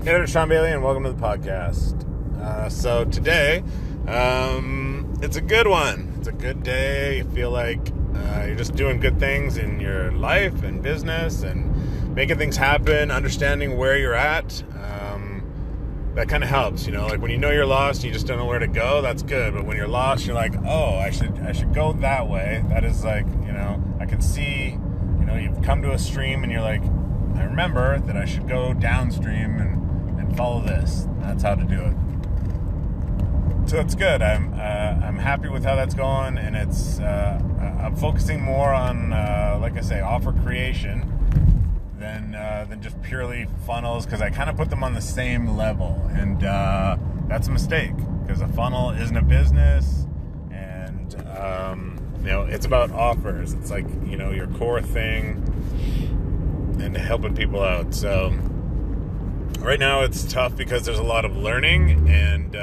Hey there, Sean Bailey, and welcome to the podcast. So today, it's a good one. It's a good day. You feel like you're just doing good things in your life and business and making things happen, understanding where you're at. That kind of helps, like when you know you're lost and you just don't know where to go, that's good. But when you're lost, you're like, oh, I should go that way. That is like, I can see, you've come to a stream and you're like, I remember that I should go downstream and follow this. That's how to do it. So it's good. I'm happy with how that's going, and it's I'm focusing more on like I say, offer creation than just purely funnels, because I kind of put them on the same level, and that's a mistake, because a funnel isn't a business, and it's about offers. It's like your core thing and helping people out. So right now it's tough because there's a lot of learning and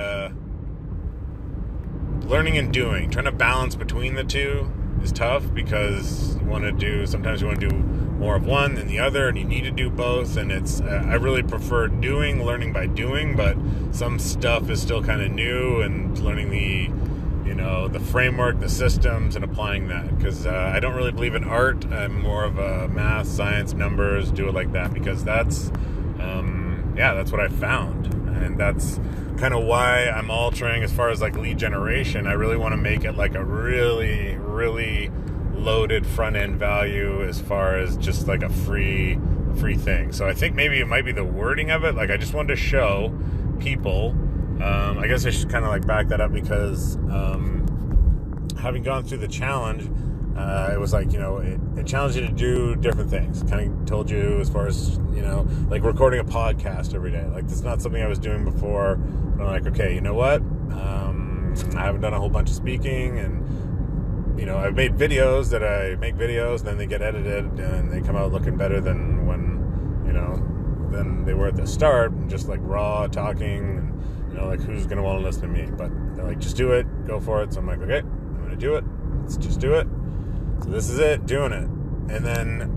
doing. Trying to balance between the two is tough, because sometimes you want to do more of one than the other, and you need to do both. And it's I really prefer learning by doing, but some stuff is still kind of new, and learning the framework, the systems, and applying that, because I don't really believe in art. I'm more of a math, science, numbers, do it like that, because that's what I found, and that's kind of why I'm altering as far as like lead generation. I really want to make it like a really, really loaded front end value, as far as just like a free thing. So I think maybe it might be the wording of it. Like, I just wanted to show people. I guess I should kind of like back that up, because having gone through the challenge, it was like, it challenged you to do different things. Kind of told you as far as, like recording a podcast every day. Like, that's not something I was doing before. But I'm like, okay, you know what? I haven't done a whole bunch of speaking, and, I've made videos that I make videos, then they get edited, and they come out looking better than than they were at the start, just like raw talking, and, like, who's going to want to listen to me? But they're like, just do it, go for it. So I'm like, okay, I'm going to do it. Let's just do it. So this is it, doing it. And then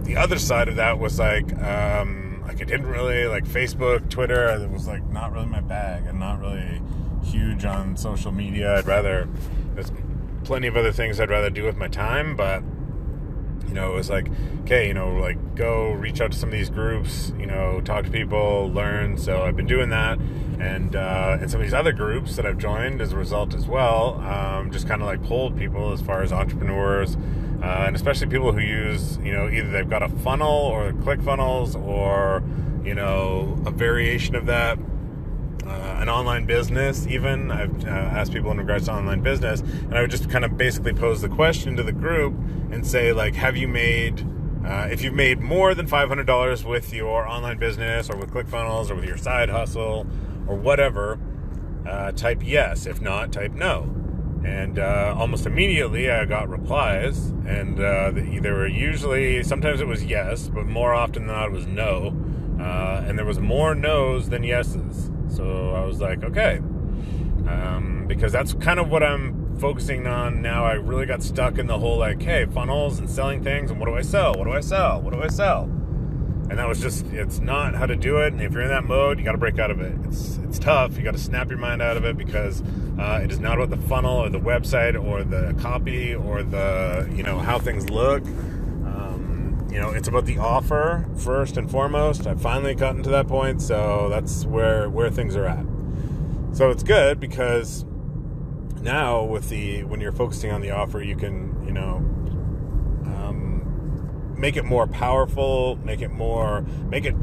the other side of that was like I didn't really like Facebook, Twitter. It was like not really my bag. I'm not really huge on social media. There's plenty of other things I'd rather do with my time, but it was like, okay, like go reach out to some of these groups, talk to people, learn. So I've been doing that, and some of these other groups that I've joined as a result as well, just kind of like pulled people as far as entrepreneurs, and especially people who use, either they've got a funnel or ClickFunnels, or, a variation of that. An online business, even. I've asked people in regards to online business, and I would just kind of basically pose the question to the group and say, like, have you made, if you've made more than $500 with your online business, or with ClickFunnels, or with your side hustle, or whatever, type yes. If not, type no. And almost immediately I got replies, and they were usually, sometimes it was yes, but more often than not it was no. And there was more no's than yeses. So I was like, okay, because that's kind of what I'm focusing on now. I really got stuck in the whole like, hey, funnels and selling things, and what do I sell? And that was just, it's not how to do it. And if you're in that mode, you got to break out of it. It's tough. You got to snap your mind out of it, because it is not about the funnel or the website or the copy or the, how things look. It's about the offer first and foremost. I've finally gotten to that point, so that's where things are at. So it's good, because now when you're focusing on the offer, you can, make it more powerful, make it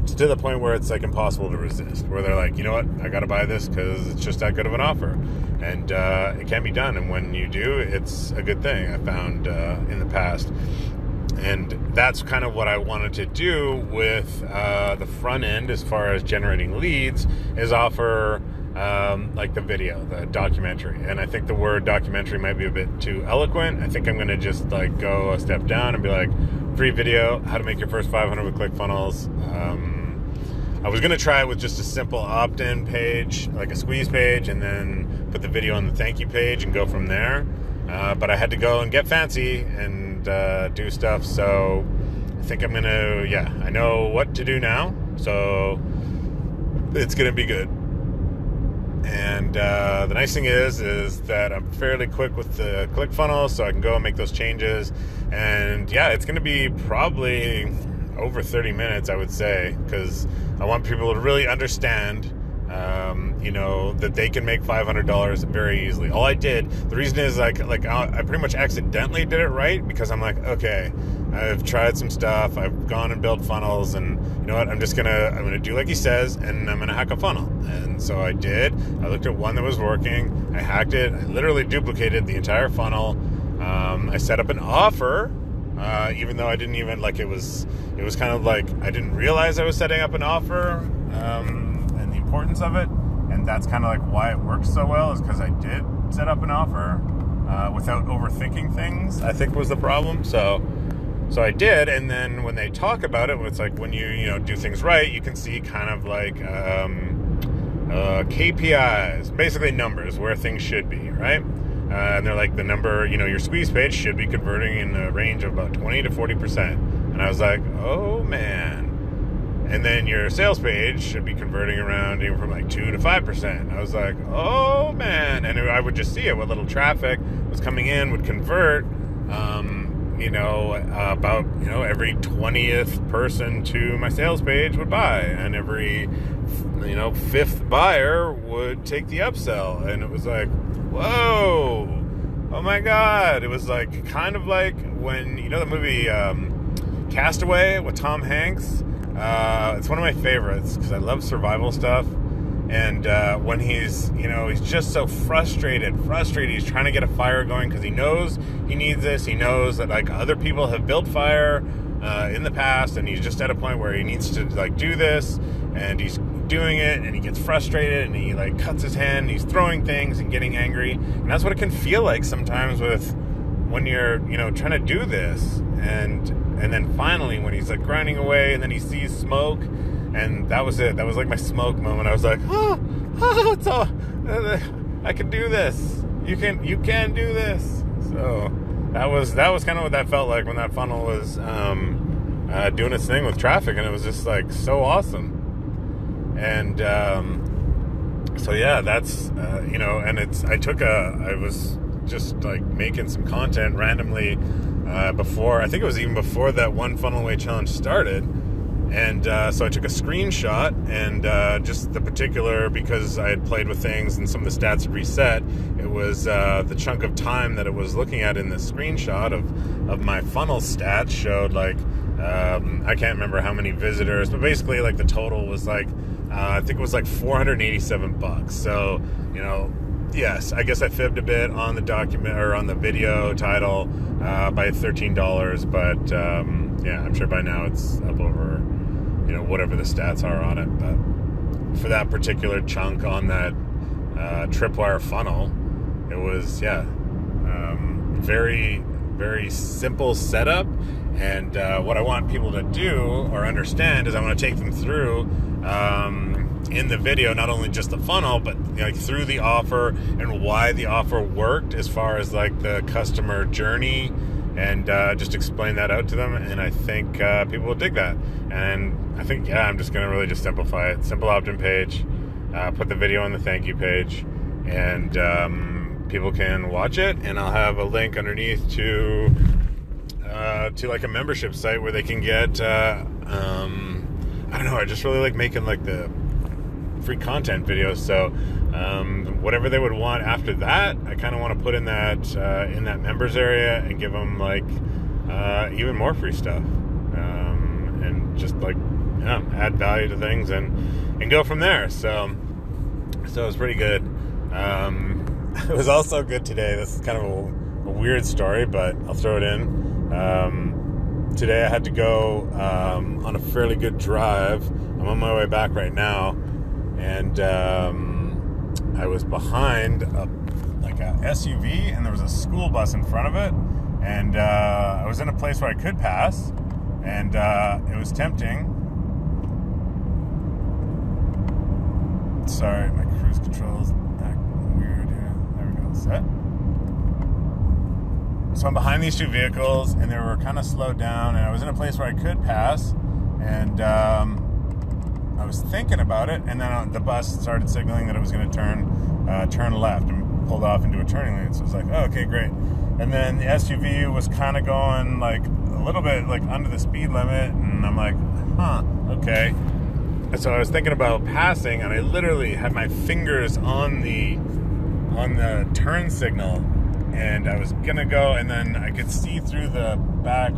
to the point where it's like impossible to resist, where they're like, you know what, I got to buy this because it's just that good of an offer, and it can be done. And when you do, it's a good thing. I found in the past. And that's kind of what I wanted to do with the front end as far as generating leads, is offer like the video, the documentary. And I think the word documentary might be a bit too eloquent. I think I'm going to just like go a step down and be like, free video, how to make your first 500 with ClickFunnels. I was going to try it with just a simple opt-in page, like a squeeze page, and then put the video on the thank you page and go from there. But I had to go and get fancy and do stuff. So think I'm gonna, I know what to do now, so it's gonna be good. And the nice thing is that I'm fairly quick with the ClickFunnels, so I can go and make those changes. And it's going to be probably over 30 minutes, I would say, because I want people to really understand, that they can make $500 very easily. All I did, the reason is I pretty much accidentally did it right, because I'm like, okay, I've tried some stuff, I've gone and built funnels, and you know what, I'm gonna do like he says, and I'm gonna hack a funnel. And so I did. I looked at one that was working, I hacked it, I literally duplicated the entire funnel. I set up an offer, even though I didn't even, it was kind of like, I didn't realize I was setting up an offer, and the importance of it. And that's kind of like why it works so well, is because I did set up an offer without overthinking things, I think was the problem. So I did, and then when they talk about it, it's like when you do things right, you can see kind of like KPIs, basically numbers where things should be, right? And they're like, the number, your squeeze page should be converting in the range of about 20 to 40%. And I was like, oh man. And then your sales page should be converting around even from like 2 to 5%. I was like, oh man. And I would just see it, what little traffic was coming in would convert, about, every 20th person to my sales page would buy, and every, 5th buyer would take the upsell. And it was like, whoa, oh my God. It was like, kind of like when, the movie Castaway with Tom Hanks. It's one of my favorites because I love survival stuff. And when he's just so frustrated, he's trying to get a fire going because he knows he needs this. He knows that other people have built fire in the past, and he's just at a point where he needs to do this, and he's doing it, and he gets frustrated, and he cuts his hand, and he's throwing things and getting angry. And that's what it can feel like sometimes when you're trying to do this, and then finally when he's grinding away, and then he sees smoke. And that was it. That was my smoke moment. I was like, it's all, I can do this. You can do this. So that was kind of what that felt like when that funnel was doing its thing with traffic, and it was just so awesome. And that's and I was just making some content randomly before. I think it was even before that one funnel away challenge started. And so I took a screenshot, and just the particular, because I had played with things and some of the stats had reset, it was the chunk of time that it was looking at in the screenshot of my funnel stats showed I can't remember how many visitors, but basically the total was I think it was $487. So, yes, I guess I fibbed a bit on the document or on the video title by $13, but I'm sure by now it's up over whatever the stats are on it. But for that particular chunk on that Tripwire funnel, it was very, very simple setup. And what I want people to do or understand is I want to take them through in the video, not only just the funnel, but through the offer and why the offer worked as far as the customer journey, and just explain that out to them. And I think people will dig that. And I think, I'm just going to really just simplify it. Simple opt-in page, put the video on the thank you page, and people can watch it. And I'll have a link underneath to a membership site where they can get, I don't know, I just really like making the free content videos. So whatever they would want after that, I kind of want to put in that members area and give them even more free stuff, and just add value to things and go from there. So it was pretty good. It was also good today. This is kind of a weird story, but I'll throw it in. Today I had to go on a fairly good drive. I'm on my way back right now, and I was behind a SUV, and there was a school bus in front of it, and I was in a place where I could pass, and it was tempting. Sorry, my cruise control is acting weird here. There we go. Set. So I'm behind these two vehicles, and they were kind of slowed down, and I was in a place where I could pass, and I was thinking about it, and then the bus started signaling that it was going to turn left and pulled off into a turning lane. So I was like, oh, okay, great. And then the SUV was kind of going like a little bit like under the speed limit, and I'm like, okay. And so I was thinking about passing, and I literally had my fingers on the turn signal, and I was gonna go, and then I could see through the back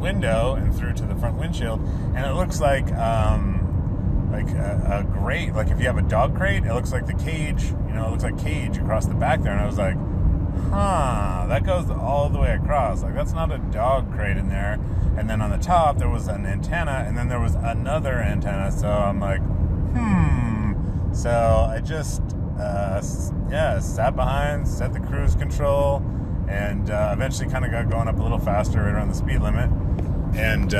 window and through to the front windshield, and it looks like a grate, like if you have a dog crate, it looks like the cage, it looks like cage across the back there, and I was like, that goes all the way across, like that's not a dog crate in there. And then on the top there was an antenna, and then there was another antenna, so I'm like, so I just sat behind, set the cruise control, and eventually kind of got going up a little faster right around the speed limit. And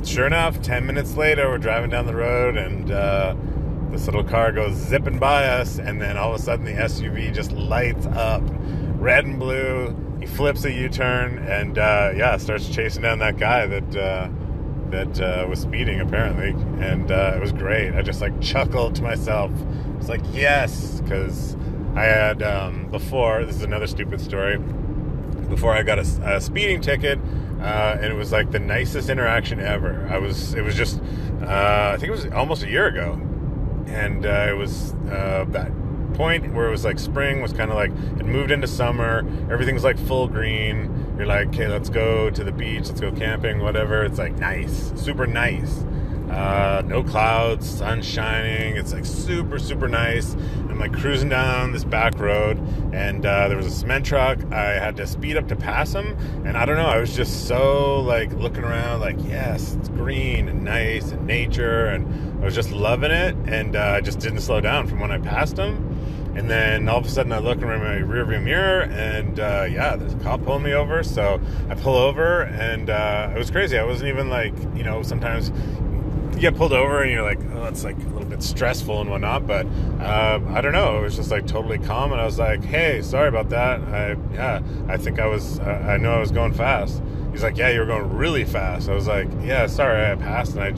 sure enough, 10 minutes later, we're driving down the road, and this little car goes zipping by us, and then all of a sudden the SUV just lights up, red and blue. He flips a U-turn, and starts chasing down that guy that was speeding apparently, and it was great. I just like chuckled to myself. I was like, yes, because I had before. This is another stupid story. Before I got a speeding ticket, and it was like the nicest interaction ever. It was just I think it was almost a year ago, and it was that point where it was like spring was kind of like it moved into summer. Everything's like full green. You're like, okay, let's go to the beach, let's go camping, whatever. It's like nice, super nice. No clouds, sun shining. It's like super, super nice. I'm like cruising down this back road, and there was a cement truck. I had to speed up to pass him, and I don't know, I was just so like looking around like, yes, it's green and nice and nature, and I was just loving it, and I just didn't slow down from when I passed him. And then all of a sudden I look in my rearview mirror, and there's a cop pulling me over. So I pull over, and it was crazy. I wasn't even like, sometimes you get pulled over and you're like, oh, it's like a little bit stressful and whatnot. But I don't know. It was just like totally calm. And I was like, hey, sorry about that. I think I know I was going fast. He's like, yeah, you were going really fast. I was like, yeah, sorry, I passed, and I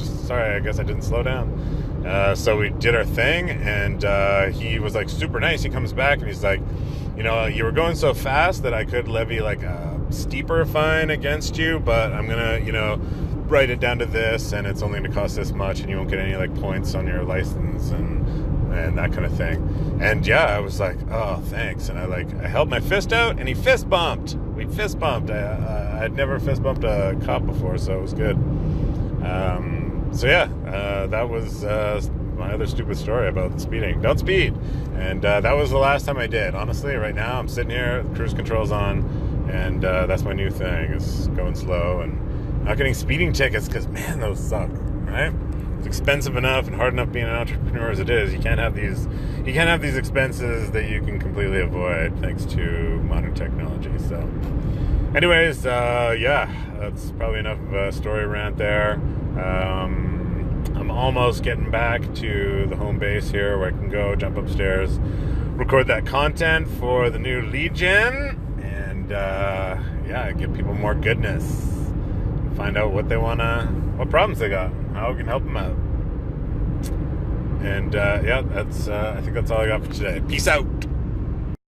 guess I didn't slow down. So we did our thing, and he was like super nice. He comes back and he's like, you were going so fast that I could levy like a steeper fine against you, but I'm gonna, write it down to this, and it's only gonna cost this much, and you won't get any like points on your license and that kind of thing. And I was like, oh, thanks. And I held my fist out, and he fist bumped. We fist bumped. I'd never fist bumped a cop before, so it was good. That was my other stupid story about speeding. Don't speed. And that was the last time I did. Honestly, right now I'm sitting here, cruise control's on, and that's my new thing, is going slow and not getting speeding tickets, because, man, those suck, right? It's expensive enough and hard enough being an entrepreneur as it is. You can't have these expenses that you can completely avoid thanks to modern technology. So anyways, that's probably enough of a story rant there. I'm almost getting back to the home base here, where I can go jump upstairs, record that content for the new lead gen, and give people more goodness, find out what problems they got, how we can help them out. And that's I think that's all I got for today. Peace out.